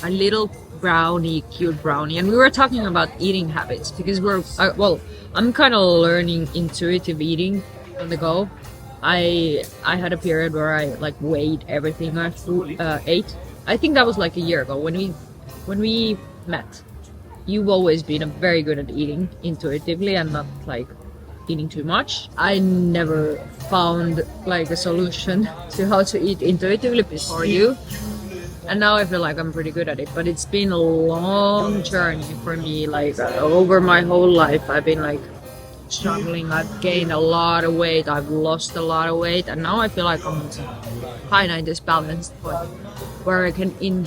a little brownie, cute brownie, and we were talking about eating habits because I'm kind of learning intuitive eating on the go. I had a period where I like weighed everything I ate. I think that was like a year ago when we met. You've always been very good at eating intuitively and not like eating too much. I never found like a solution to how to eat intuitively before you. And now I feel like I'm pretty good at it, but it's been a long journey for me. Like over my whole life, I've been like struggling. I've gained a lot of weight. I've lost a lot of weight, and now I feel like I'm kind of in this balanced point where I can eat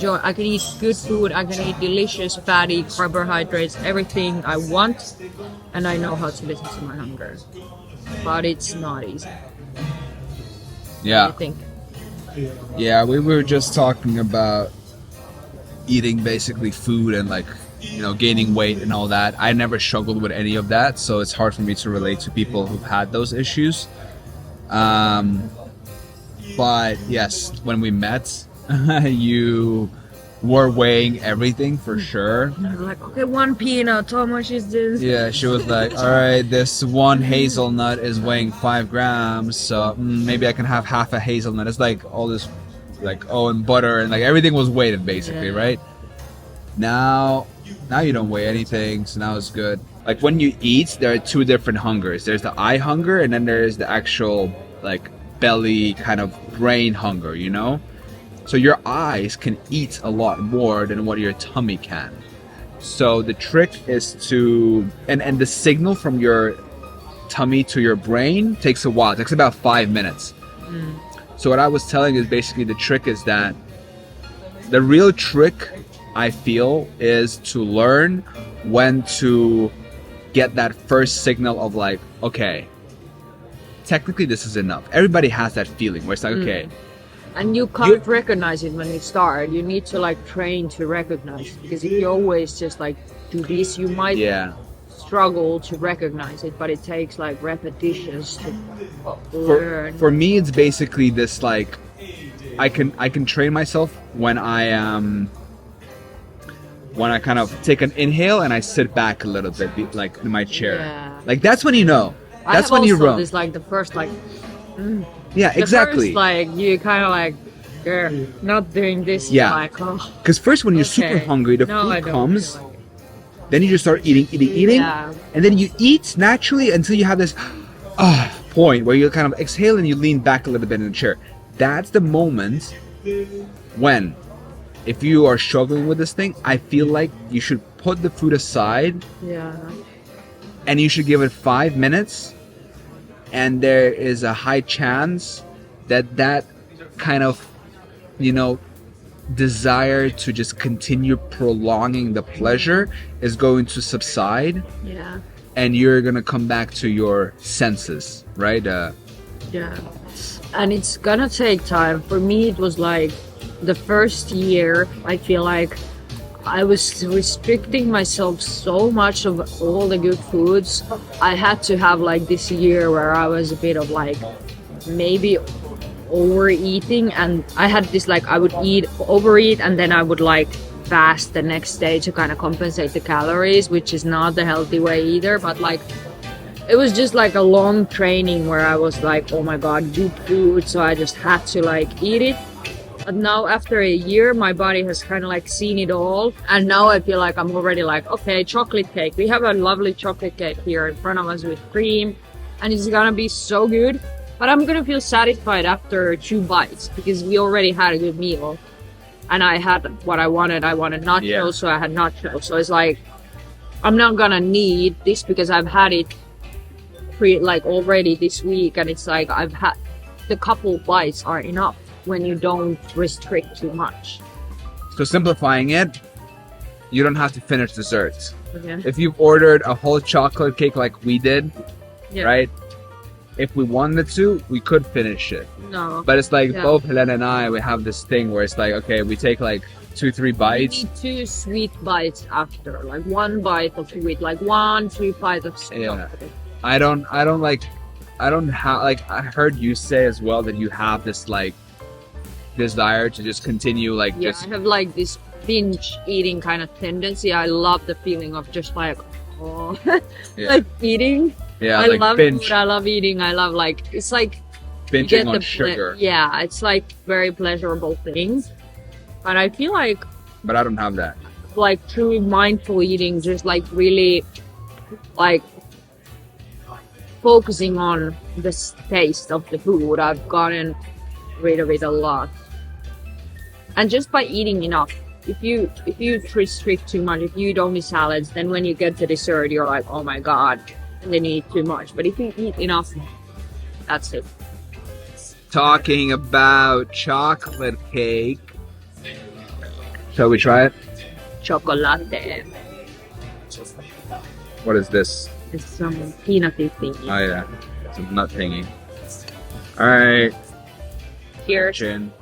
good food. I can eat delicious, fatty carbohydrates, everything I want, and I know how to listen to my hunger. But it's not easy. Yeah. What do you think? Yeah, we were just talking about eating basically food and like, you know, gaining weight and all that. I never struggled with any of that, so it's hard for me to relate to people who've had those issues. But yes, when we met, you were weighing everything for sure. And I'm like, okay, one peanut, how much is this? Yeah, she was like, all right, this one hazelnut is weighing 5 grams, so maybe I can have half a hazelnut. It's like all this, like, and butter, and like everything was weighted basically, right? Now you don't weigh anything, so now it's good. Like when you eat, there are two different hungers. There's the eye hunger, and then there's the actual like belly kind of brain hunger, you know? So your eyes can eat a lot more than what your tummy can. So the trick is to, and the signal from your tummy to your brain takes a while. It takes about 5 minutes. So what I was telling is basically the trick is that the real trick I feel is to learn when to get that first signal of like, okay, technically this is enough. Everybody has that feeling where it's like, okay. And you can't recognize it when you start. You need to like train to recognize it, because if you always just like do this, you might struggle to recognize it, but it takes like repetitions to learn. For me, it's basically this like, I can train myself when I kind of take an inhale and I sit back a little bit, like in my chair. Yeah. Like that's when you know. That's when you run. It's like the first like. Yeah, exactly. First, like you kind of like, you're not doing this. Yeah. Like, because first when you're super hungry, the food comes. Then you just start eating, and then you eat naturally until you have this point where you kind of exhale and you lean back a little bit in the chair. That's the moment when, if you are struggling with this thing, I feel like you should put the food aside. Yeah. And you should give it 5 minutes, and there is a high chance that kind of, you know, desire to just continue prolonging the pleasure is going to subside. Yeah. And you're gonna come back to your senses, right? Yeah. And it's gonna take time. For me, it was like the first year, I feel like I was restricting myself so much of all the good foods. I had to have like this year where I was a bit of like maybe overeating, and I had this like I would overeat and then I would like fast the next day to kind of compensate the calories, which is not the healthy way either. But like it was just like a long training where I was like, oh my god, good food, so I just had to like eat it. But now after a year, my body has kind of like seen it all, and now I feel like I'm already like, okay, chocolate cake. We have a lovely chocolate cake here in front of us with cream, and it's gonna be so good. But I'm gonna feel satisfied after 2 bites because we already had a good meal, and I had what I wanted. I wanted nachos, so I had nachos. So it's like I'm not gonna need this because I've had it already this week, and it's like I've had the couple bites are enough when you don't restrict too much. So simplifying it, you don't have to finish desserts. Okay. If you've ordered a whole chocolate cake like we did, right? If we wanted to, we could finish it. No. But it's like both Helena and I, we have this thing where it's like, okay, we take like 2-3 bites. You need 2 sweet bites after, like 1 bite of sweet, like 1-3 bites of sweet. Yeah. I heard you say as well that you have this like desire to just continue like I have like this binge eating kind of tendency. I love the feeling of just like, oh, Yeah. like eating. Yeah, I like love binge, food. I love eating. I love like it's like you binging on ple- sugar. yeah, it's like very pleasurable things. And I feel But I don't have that. like true mindful eating, just like really like focusing on the taste of the food. I've gotten rid of it a lot. And just by eating enough. If you restrict too much, if you eat only salads, then when you get to dessert, you're like, oh my god, and then you eat too much. But if you eat enough, that's it. Talking about chocolate cake. Shall we try it? Chocolate. What is this? It's some peanutty thing. Oh yeah, it's a nut thingy. All right, Cheers. chin.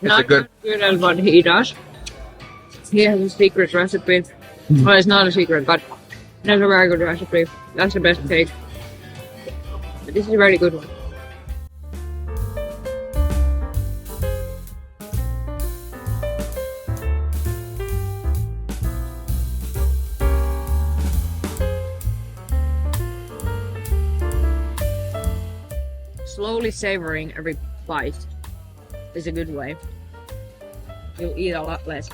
Not good- as good as what he does. He has a secret recipe. Well, it's not a secret, but he has a very good recipe. That's the best cake. But this is a very good one. Slowly savoring every bite is a good way. You'll eat a lot less.